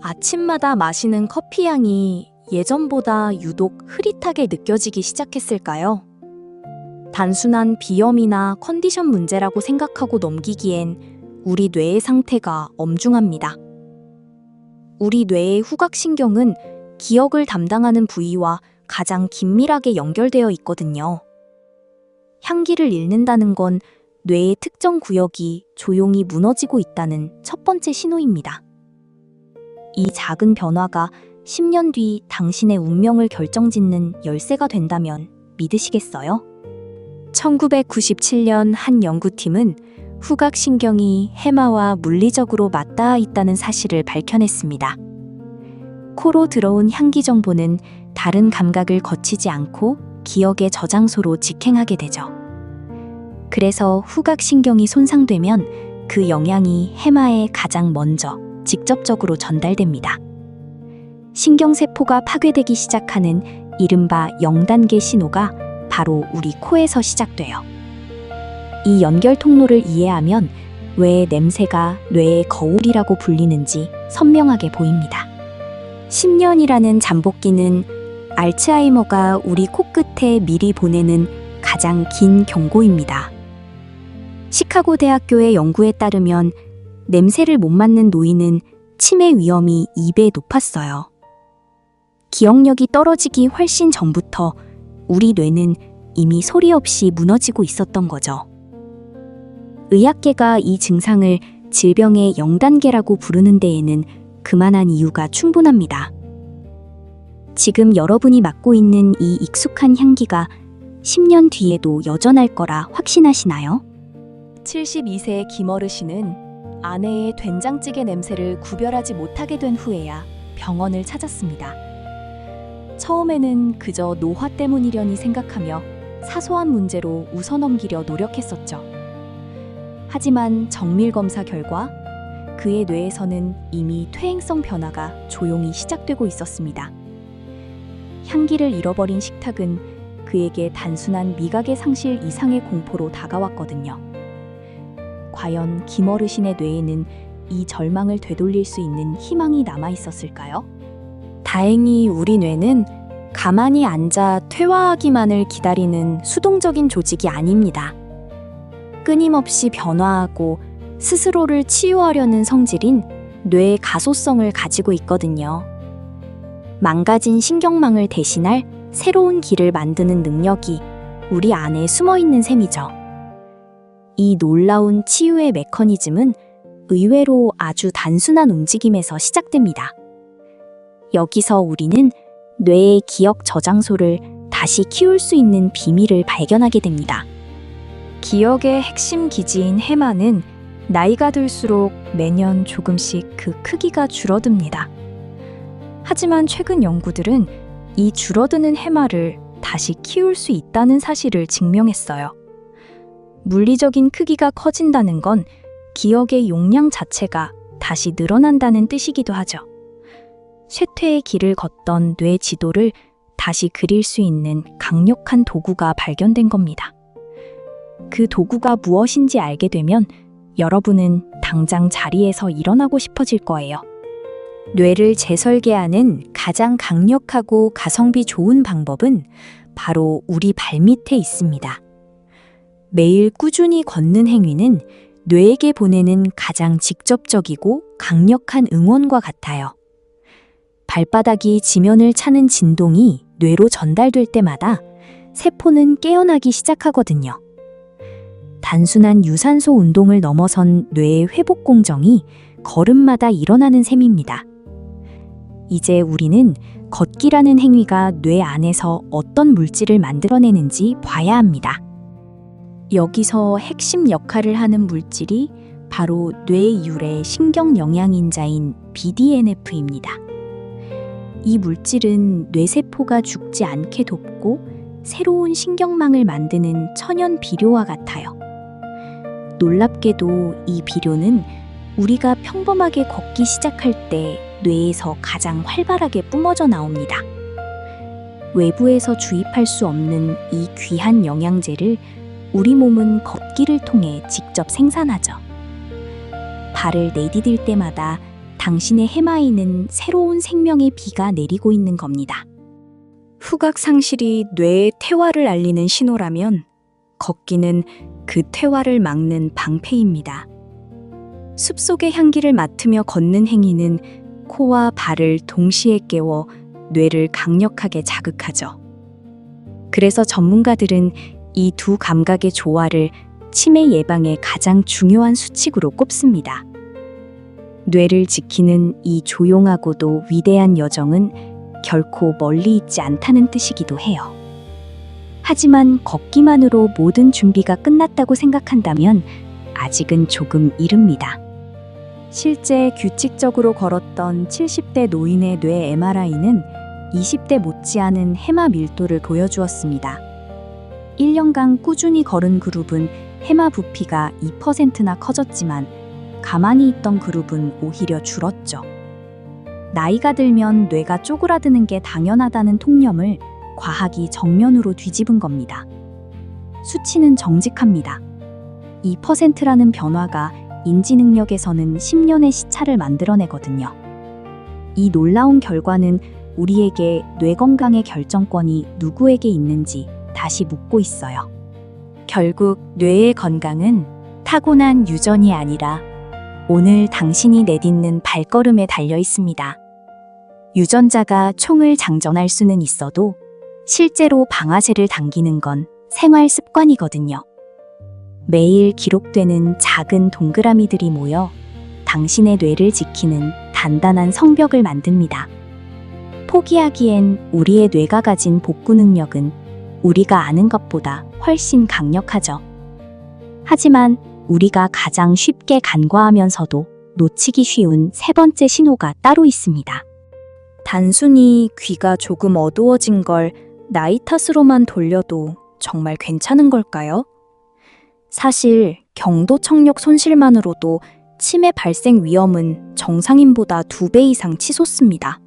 아침마다 마시는 커피 향이 예전보다 유독 흐릿하게 느껴지기 시작했을까요? 단순한 비염이나 컨디션 문제라고 생각하고 넘기기엔 우리 뇌의 상태가 엄중합니다. 우리 뇌의 후각신경은 기억을 담당하는 부위와 가장 긴밀하게 연결되어 있거든요. 향기를 잃는다는 건 뇌의 특정 구역이 조용히 무너지고 있다는 첫 번째 신호입니다. 이 작은 변화가 10년 뒤 당신의 운명을 결정짓는 열쇠가 된다면 믿으시겠어요? 1997년 한 연구팀은 후각신경이 해마와 물리적으로 맞닿아 있다는 사실을 밝혀냈습니다. 코로 들어온 향기 정보는 다른 감각을 거치지 않고 기억의 저장소로 직행하게 되죠. 그래서 후각신경이 손상되면 그 영향이 해마에 가장 먼저 직접적으로 전달됩니다. 신경세포가 파괴되기 시작하는 이른바 0단계 신호가 바로 우리 코에서 시작돼요. 이 연결 통로를 이해하면 왜 냄새가 뇌의 거울이라고 불리는지 선명하게 보입니다. 10년이라는 잠복기는 알츠하이머가 우리 코끝에 미리 보내는 가장 긴 경고입니다. 시카고 대학교의 연구에 따르면 냄새를 못 맡는 노인은 치매 위험이 2배 높았어요. 기억력이 떨어지기 훨씬 전부터 우리 뇌는 이미 소리 없이 무너지고 있었던 거죠. 의학계가 이 증상을 질병의 0단계라고 부르는 데에는 그만한 이유가 충분합니다. 지금 여러분이 맡고 있는 이 익숙한 향기가 10년 뒤에도 여전할 거라 확신하시나요? 72세의 김어르신은 아내의 된장찌개 냄새를 구별하지 못하게 된 후에야 병원을 찾았습니다. 처음에는 그저 노화 때문이려니 생각하며 사소한 문제로 웃어넘기려 노력했었죠. 하지만 정밀 검사 결과 그의 뇌에서는 이미 퇴행성 변화가 조용히 시작되고 있었습니다. 향기를 잃어버린 식탁은 그에게 단순한 미각의 상실 이상의 공포로 다가왔거든요. 과연 김어르신의 뇌에는 이 절망을 되돌릴 수 있는 희망이 남아있었을까요? 다행히 우리 뇌는 가만히 앉아 퇴화하기만을 기다리는 수동적인 조직이 아닙니다. 끊임없이 변화하고 스스로를 치유하려는 성질인 뇌의 가소성을 가지고 있거든요. 망가진 신경망을 대신할 새로운 길을 만드는 능력이 우리 안에 숨어있는 셈이죠. 이 놀라운 치유의 메커니즘은 의외로 아주 단순한 움직임에서 시작됩니다. 여기서 우리는 뇌의 기억 저장소를 다시 키울 수 있는 비밀을 발견하게 됩니다. 기억의 핵심 기지인 해마는 나이가 들수록 매년 조금씩 그 크기가 줄어듭니다. 하지만 최근 연구들은 이 줄어드는 해마를 다시 키울 수 있다는 사실을 증명했어요. 물리적인 크기가 커진다는 건 기억의 용량 자체가 다시 늘어난다는 뜻이기도 하죠. 쇠퇴의 길을 걷던 뇌 지도를 다시 그릴 수 있는 강력한 도구가 발견된 겁니다. 그 도구가 무엇인지 알게 되면 여러분은 당장 자리에서 일어나고 싶어질 거예요. 뇌를 재설계하는 가장 강력하고 가성비 좋은 방법은 바로 우리 발밑에 있습니다. 매일 꾸준히 걷는 행위는 뇌에게 보내는 가장 직접적이고 강력한 응원과 같아요. 발바닥이 지면을 차는 진동이 뇌로 전달될 때마다 세포는 깨어나기 시작하거든요. 단순한 유산소 운동을 넘어선 뇌의 회복 공정이 걸음마다 일어나는 셈입니다. 이제 우리는 걷기라는 행위가 뇌 안에서 어떤 물질을 만들어내는지 봐야 합니다. 여기서 핵심 역할을 하는 물질이 바로 뇌 유래 신경 영양인자인 BDNF입니다. 이 물질은 뇌세포가 죽지 않게 돕고 새로운 신경망을 만드는 천연 비료와 같아요. 놀랍게도 이 비료는 우리가 평범하게 걷기 시작할 때 뇌에서 가장 활발하게 뿜어져 나옵니다. 외부에서 주입할 수 없는 이 귀한 영양제를 우리 몸은 걷기를 통해 직접 생산하죠. 발을 내디딜 때마다 당신의 해마에는 새로운 생명의 비가 내리고 있는 겁니다. 후각 상실이 뇌의 퇴화를 알리는 신호라면 걷기는 그 퇴화를 막는 방패입니다. 숲속의 향기를 맡으며 걷는 행위는 코와 발을 동시에 깨워 뇌를 강력하게 자극하죠. 그래서 전문가들은 이 두 감각의 조화를 치매 예방의 가장 중요한 수칙으로 꼽습니다. 뇌를 지키는 이 조용하고도 위대한 여정은 결코 멀리 있지 않다는 뜻이기도 해요. 하지만 걷기만으로 모든 준비가 끝났다고 생각한다면 아직은 조금 이릅니다. 실제 규칙적으로 걸었던 70대 노인의 뇌 MRI는 20대 못지않은 해마 밀도를 보여주었습니다. 1년간 꾸준히 걸은 그룹은 해마 부피가 2%나 커졌지만 가만히 있던 그룹은 오히려 줄었죠. 나이가 들면 뇌가 쪼그라드는 게 당연하다는 통념을 과학이 정면으로 뒤집은 겁니다. 수치는 정직합니다. 2%라는 변화가 인지 능력에서는 10년의 시차를 만들어내거든요. 이 놀라운 결과는 우리에게 뇌 건강의 결정권이 누구에게 있는지 다시 묻고 있어요. 결국 뇌의 건강은 타고난 유전이 아니라 오늘 당신이 내딛는 발걸음에 달려 있습니다. 유전자가 총을 장전할 수는 있어도 실제로 방아쇠를 당기는 건 생활 습관이거든요. 매일 기록되는 작은 동그라미들이 모여 당신의 뇌를 지키는 단단한 성벽을 만듭니다. 포기하기엔 우리의 뇌가 가진 복구 능력은 우리가 아는 것보다 훨씬 강력하죠. 하지만 우리가 가장 쉽게 간과하면서도 놓치기 쉬운 세 번째 신호가 따로 있습니다. 단순히 귀가 조금 어두워진 걸 나이 탓으로만 돌려도 정말 괜찮은 걸까요? 사실 경도 청력 손실만으로도 치매 발생 위험은 정상인보다 2배 이상 치솟습니다.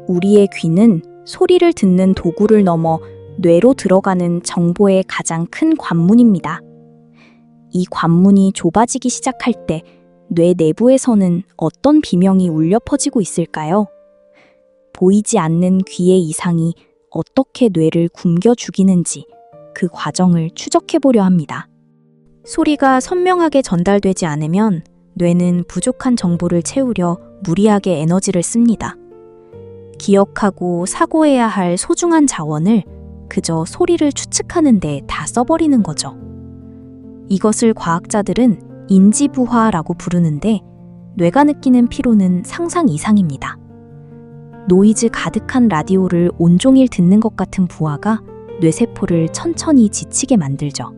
우리의 귀는 소리를 듣는 도구를 넘어 뇌로 들어가는 정보의 가장 큰 관문입니다. 이 관문이 좁아지기 시작할 때 뇌 내부에서는 어떤 비명이 울려 퍼지고 있을까요? 보이지 않는 귀의 이상이 어떻게 뇌를 굶겨 죽이는지 그 과정을 추적해 보려 합니다. 소리가 선명하게 전달되지 않으면 뇌는 부족한 정보를 채우려 무리하게 에너지를 씁니다. 기억하고 사고해야 할 소중한 자원을 그저 소리를 추측하는 데 다 써버리는 거죠. 이것을 과학자들은 인지부화라고 부르는데 뇌가 느끼는 피로는 상상 이상입니다. 노이즈 가득한 라디오를 온종일 듣는 것 같은 부하가 뇌세포를 천천히 지치게 만들죠.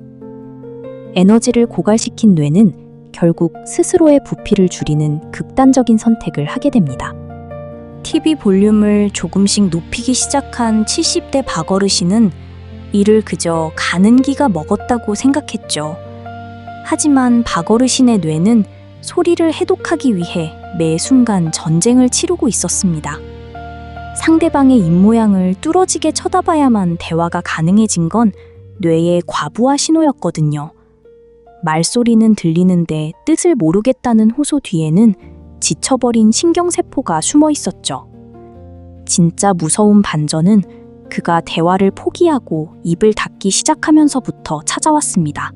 에너지를 고갈시킨 뇌는 결국 스스로의 부피를 줄이는 극단적인 선택을 하게 됩니다. TV 볼륨을 조금씩 높이기 시작한 70대 박어르신은 이를 그저 가는 기가 먹었다고 생각했죠. 하지만 박어르신의 뇌는 소리를 해독하기 위해 매 순간 전쟁을 치르고 있었습니다. 상대방의 입모양을 뚫어지게 쳐다봐야만 대화가 가능해진 건 뇌의 과부하 신호였거든요. 말소리는 들리는데 뜻을 모르겠다는 호소 뒤에는 지쳐버린 신경세포가 숨어 있었죠. 진짜 무서운 반전은 그가 대화를 포기하고 입을 닫기 시작하면서부터 찾아왔습니다.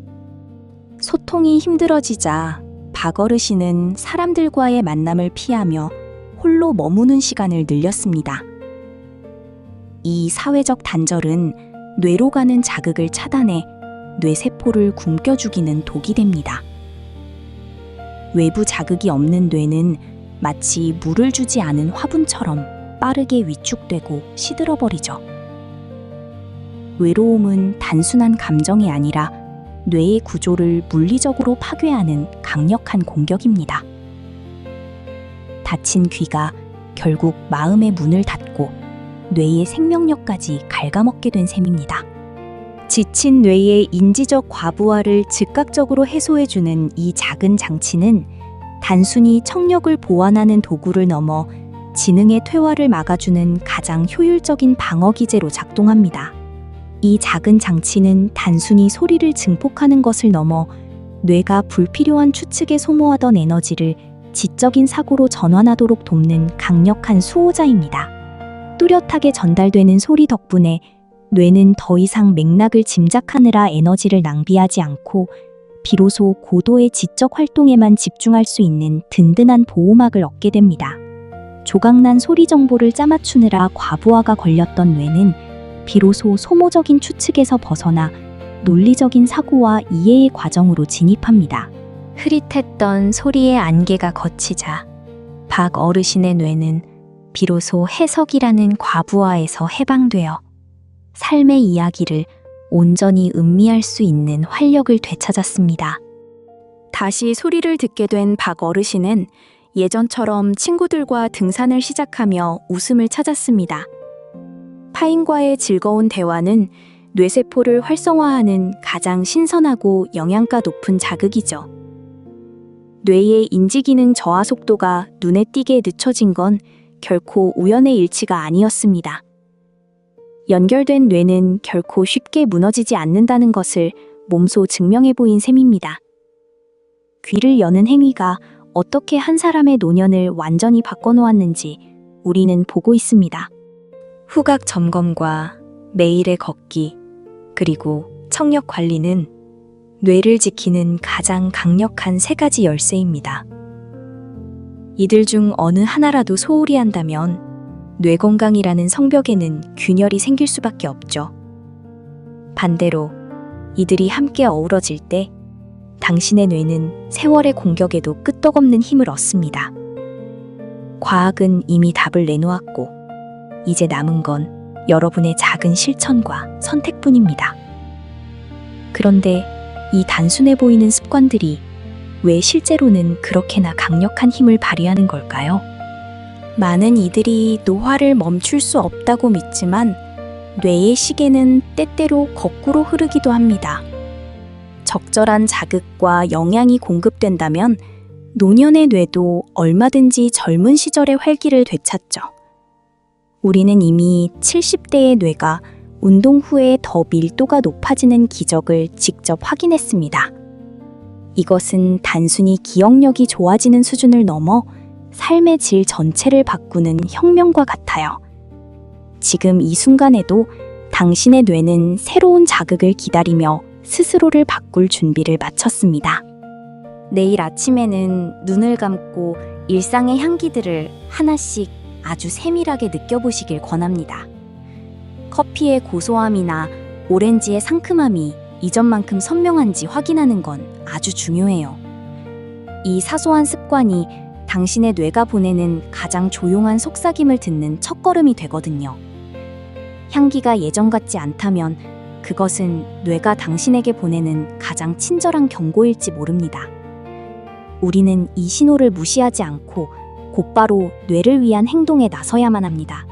소통이 힘들어지자 박어르신은 사람들과의 만남을 피하며 홀로 머무는 시간을 늘렸습니다. 이 사회적 단절은 뇌로 가는 자극을 차단해 뇌세포를 굶겨 죽이는 독이 됩니다. 외부 자극이 없는 뇌는 마치 물을 주지 않은 화분처럼 빠르게 위축되고 시들어버리죠. 외로움은 단순한 감정이 아니라 뇌의 구조를 물리적으로 파괴하는 강력한 공격입니다. 닫힌 귀가 결국 마음의 문을 닫고 뇌의 생명력까지 갉아먹게 된 셈입니다. 지친 뇌의 인지적 과부하를 즉각적으로 해소해주는 이 작은 장치는 단순히 청력을 보완하는 도구를 넘어 지능의 퇴화를 막아주는 가장 효율적인 방어기제로 작동합니다. 이 작은 장치는 단순히 소리를 증폭하는 것을 넘어 뇌가 불필요한 추측에 소모하던 에너지를 지적인 사고로 전환하도록 돕는 강력한 수호자입니다. 뚜렷하게 전달되는 소리 덕분에 뇌는 더 이상 맥락을 짐작하느라 에너지를 낭비하지 않고 비로소 고도의 지적 활동에만 집중할 수 있는 든든한 보호막을 얻게 됩니다. 조각난 소리 정보를 짜맞추느라 과부하가 걸렸던 뇌는 비로소 소모적인 추측에서 벗어나 논리적인 사고와 이해의 과정으로 진입합니다. 흐릿했던 소리의 안개가 걷히자 박 어르신의 뇌는 비로소 해석이라는 과부하에서 해방되어 삶의 이야기를 온전히 음미할 수 있는 활력을 되찾았습니다. 다시 소리를 듣게 된 박 어르신은 예전처럼 친구들과 등산을 시작하며 웃음을 찾았습니다. 타인과의 즐거운 대화는 뇌세포를 활성화하는 가장 신선하고 영양가 높은 자극이죠. 뇌의 인지기능 저하 속도가 눈에 띄게 늦춰진 건 결코 우연의 일치가 아니었습니다. 연결된 뇌는 결코 쉽게 무너지지 않는다는 것을 몸소 증명해 보인 셈입니다. 귀를 여는 행위가 어떻게 한 사람의 노년을 완전히 바꿔놓았는지 우리는 보고 있습니다. 후각 점검과 매일의 걷기, 그리고 청력 관리는 뇌를 지키는 가장 강력한 세 가지 열쇠입니다. 이들 중 어느 하나라도 소홀히 한다면 뇌 건강이라는 성벽에는 균열이 생길 수밖에 없죠. 반대로 이들이 함께 어우러질 때 당신의 뇌는 세월의 공격에도 끄떡없는 힘을 얻습니다. 과학은 이미 답을 내놓았고 이제 남은 건 여러분의 작은 실천과 선택뿐입니다. 그런데 이 단순해 보이는 습관들이 왜 실제로는 그렇게나 강력한 힘을 발휘하는 걸까요? 많은 이들이 노화를 멈출 수 없다고 믿지만 뇌의 시계는 때때로 거꾸로 흐르기도 합니다. 적절한 자극과 영양이 공급된다면 노년의 뇌도 얼마든지 젊은 시절의 활기를 되찾죠. 우리는 이미 70대의 뇌가 운동 후에 더 밀도가 높아지는 기적을 직접 확인했습니다. 이것은 단순히 기억력이 좋아지는 수준을 넘어 삶의 질 전체를 바꾸는 혁명과 같아요. 지금 이 순간에도 당신의 뇌는 새로운 자극을 기다리며 스스로를 바꿀 준비를 마쳤습니다. 내일 아침에는 눈을 감고 일상의 향기들을 하나씩 아주 세밀하게 느껴보시길 권합니다. 커피의 고소함이나 오렌지의 상큼함이 이전만큼 선명한지 확인하는 건 아주 중요해요. 이 사소한 습관이 당신의 뇌가 보내는 가장 조용한 속삭임을 듣는 첫걸음이 되거든요. 향기가 예전 같지 않다면 그것은 뇌가 당신에게 보내는 가장 친절한 경고일지 모릅니다. 우리는 이 신호를 무시하지 않고 곧바로 뇌를 위한 행동에 나서야만 합니다.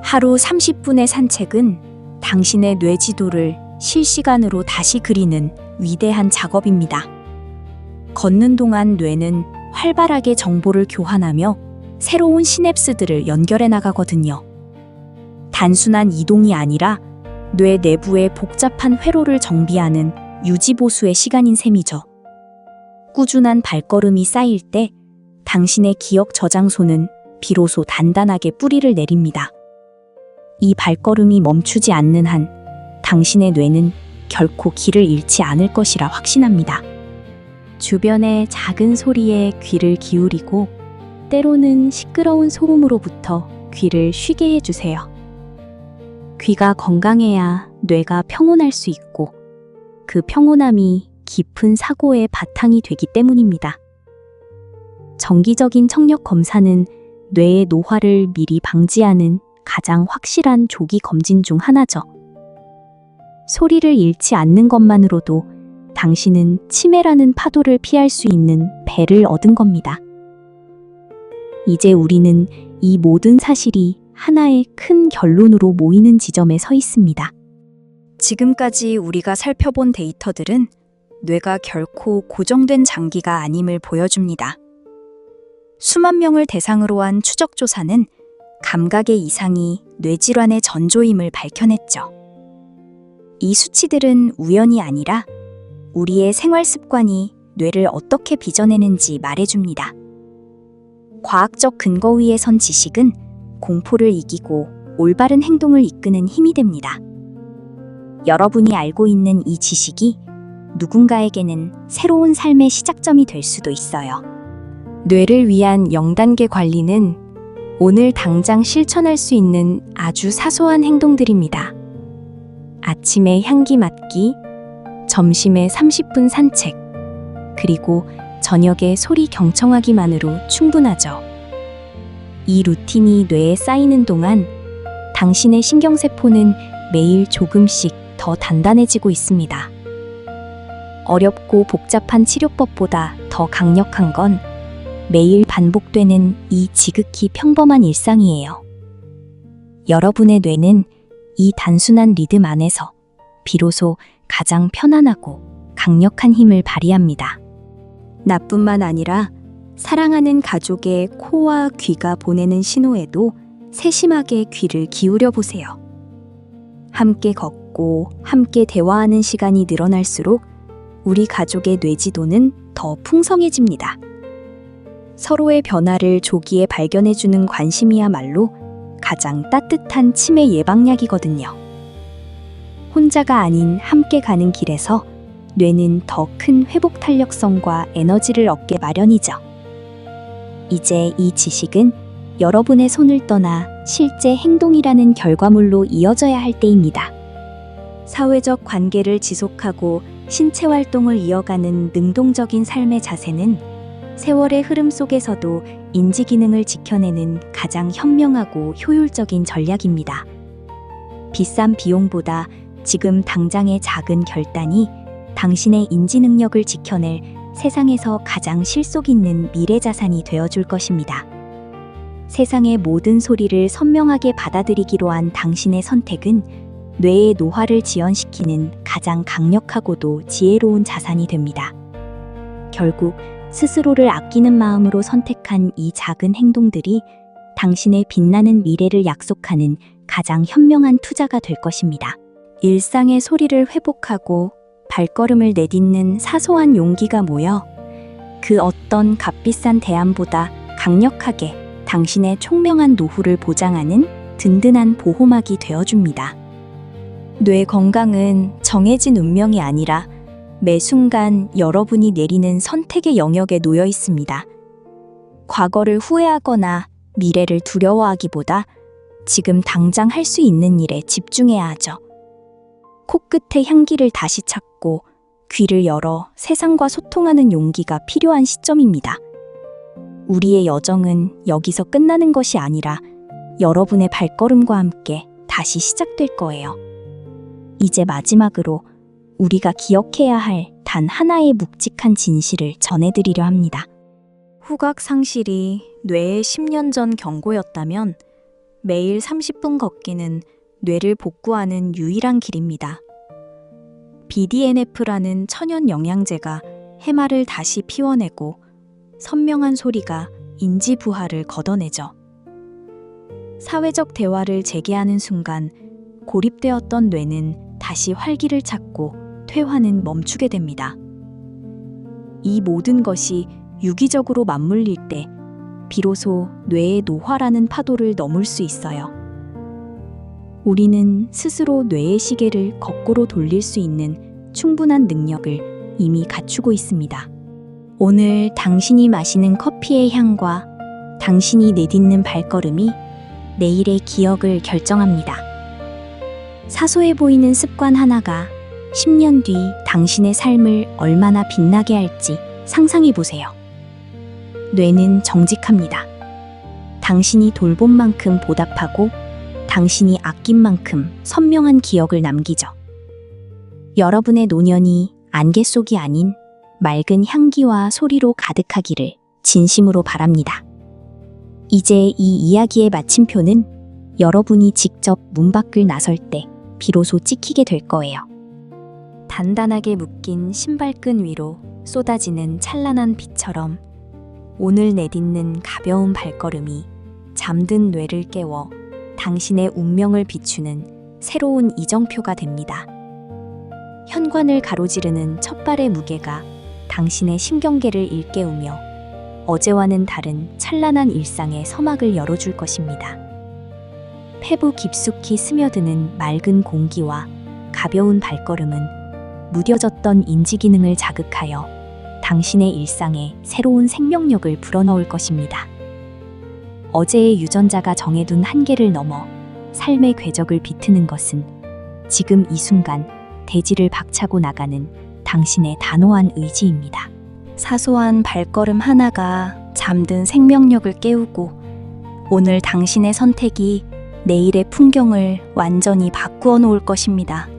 하루 30분의 산책은 당신의 뇌 지도를 실시간으로 다시 그리는 위대한 작업입니다. 걷는 동안 뇌는 활발하게 정보를 교환하며 새로운 시냅스들을 연결해 나가거든요. 단순한 이동이 아니라 뇌 내부의 복잡한 회로를 정비하는 유지보수의 시간인 셈이죠. 꾸준한 발걸음이 쌓일 때 당신의 기억 저장소는 비로소 단단하게 뿌리를 내립니다. 이 발걸음이 멈추지 않는 한 당신의 뇌는 결코 길을 잃지 않을 것이라 확신합니다. 주변의 작은 소리에 귀를 기울이고 때로는 시끄러운 소음으로부터 귀를 쉬게 해주세요. 귀가 건강해야 뇌가 평온할 수 있고 그 평온함이 깊은 사고의 바탕이 되기 때문입니다. 정기적인 청력 검사는 뇌의 노화를 미리 방지하는 가장 확실한 조기 검진 중 하나죠. 소리를 잃지 않는 것만으로도 당신은 치매라는 파도를 피할 수 있는 배를 얻은 겁니다. 이제 우리는 이 모든 사실이 하나의 큰 결론으로 모이는 지점에 서 있습니다. 지금까지 우리가 살펴본 데이터들은 뇌가 결코 고정된 장기가 아님을 보여줍니다. 수만 명을 대상으로 한 추적 조사는 감각의 이상이 뇌질환의 전조임을 밝혀냈죠. 이 수치들은 우연이 아니라 우리의 생활 습관이 뇌를 어떻게 빚어내는지 말해줍니다. 과학적 근거 위에 선 지식은 공포를 이기고 올바른 행동을 이끄는 힘이 됩니다. 여러분이 알고 있는 이 지식이 누군가에게는 새로운 삶의 시작점이 될 수도 있어요. 뇌를 위한 0단계 관리는 오늘 당장 실천할 수 있는 아주 사소한 행동들입니다. 아침에 향기 맡기, 점심에 30분 산책, 그리고 저녁에 소리 경청하기만으로 충분하죠. 이 루틴이 뇌에 쌓이는 동안 당신의 신경세포는 매일 조금씩 더 단단해지고 있습니다. 어렵고 복잡한 치료법보다 더 강력한 건 매일 반복되는 이 지극히 평범한 일상이에요. 여러분의 뇌는 이 단순한 리듬 안에서 비로소 가장 편안하고 강력한 힘을 발휘합니다. 나뿐만 아니라 사랑하는 가족의 코와 귀가 보내는 신호에도 세심하게 귀를 기울여 보세요. 함께 걷고 함께 대화하는 시간이 늘어날수록 우리 가족의 뇌지도는 더 풍성해집니다. 서로의 변화를 조기에 발견해주는 관심이야말로 가장 따뜻한 치매 예방약이거든요. 혼자가 아닌 함께 가는 길에서 뇌는 더 큰 회복 탄력성과 에너지를 얻게 마련이죠. 이제 이 지식은 여러분의 손을 떠나 실제 행동이라는 결과물로 이어져야 할 때입니다. 사회적 관계를 지속하고 신체 활동을 이어가는 능동적인 삶의 자세는 세월의 흐름 속에서도 인지 기능을 지켜내는 가장 현명하고 효율적인 전략입니다. 비싼 비용보다 지금 당장의 작은 결단이 당신의 인지 능력을 지켜낼 세상에서 가장 실속 있는 미래 자산이 되어줄 것입니다. 세상의 모든 소리를 선명하게 받아들이기로 한 당신의 선택은 뇌의 노화를 지연시키는 가장 강력하고도 지혜로운 자산이 됩니다. 결국 스스로를 아끼는 마음으로 선택한 이 작은 행동들이 당신의 빛나는 미래를 약속하는 가장 현명한 투자가 될 것입니다. 일상의 소리를 회복하고 발걸음을 내딛는 사소한 용기가 모여 그 어떤 값비싼 대안보다 강력하게 당신의 총명한 노후를 보장하는 든든한 보호막이 되어줍니다. 뇌 건강은 정해진 운명이 아니라 매 순간 여러분이 내리는 선택의 영역에 놓여 있습니다. 과거를 후회하거나 미래를 두려워하기보다 지금 당장 할 수 있는 일에 집중해야 하죠. 코끝의 향기를 다시 찾고 귀를 열어 세상과 소통하는 용기가 필요한 시점입니다. 우리의 여정은 여기서 끝나는 것이 아니라 여러분의 발걸음과 함께 다시 시작될 거예요. 이제 마지막으로 우리가 기억해야 할 단 하나의 묵직한 진실을 전해드리려 합니다. 후각 상실이 뇌의 10년 전 경고였다면 매일 30분 걷기는 뇌를 복구하는 유일한 길입니다. BDNF라는 천연 영양제가 해마를 다시 피워내고 선명한 소리가 인지 부하를 걷어내죠. 사회적 대화를 재개하는 순간 고립되었던 뇌는 다시 활기를 찾고 퇴화는 멈추게 됩니다. 이 모든 것이 유기적으로 맞물릴 때 비로소 뇌의 노화라는 파도를 넘을 수 있어요. 우리는 스스로 뇌의 시계를 거꾸로 돌릴 수 있는 충분한 능력을 이미 갖추고 있습니다. 오늘 당신이 마시는 커피의 향과 당신이 내딛는 발걸음이 내일의 기억을 결정합니다. 사소해 보이는 습관 하나가 10년 뒤 당신의 삶을 얼마나 빛나게 할지 상상해 보세요. 뇌는 정직합니다. 당신이 돌본 만큼 보답하고 당신이 아낀 만큼 선명한 기억을 남기죠. 여러분의 노년이 안개 속이 아닌 맑은 향기와 소리로 가득하기를 진심으로 바랍니다. 이제 이 이야기의 마침표는 여러분이 직접 문 밖을 나설 때 비로소 찍히게 될 거예요. 단단하게 묶인 신발끈 위로 쏟아지는 찬란한 빛처럼 오늘 내딛는 가벼운 발걸음이 잠든 뇌를 깨워 당신의 운명을 비추는 새로운 이정표가 됩니다. 현관을 가로지르는 첫 발의 무게가 당신의 심경계를 일깨우며 어제와는 다른 찬란한 일상의 서막을 열어줄 것입니다. 폐부 깊숙이 스며드는 맑은 공기와 가벼운 발걸음은 무뎌졌던 인지 기능을 자극하여 당신의 일상에 새로운 생명력을 불어넣을 것입니다. 어제의 유전자가 정해둔 한계를 넘어 삶의 궤적을 비트는 것은 지금 이 순간 대지를 박차고 나가는 당신의 단호한 의지입니다. 사소한 발걸음 하나가 잠든 생명력을 깨우고 오늘 당신의 선택이 내일의 풍경을 완전히 바꾸어 놓을 것입니다.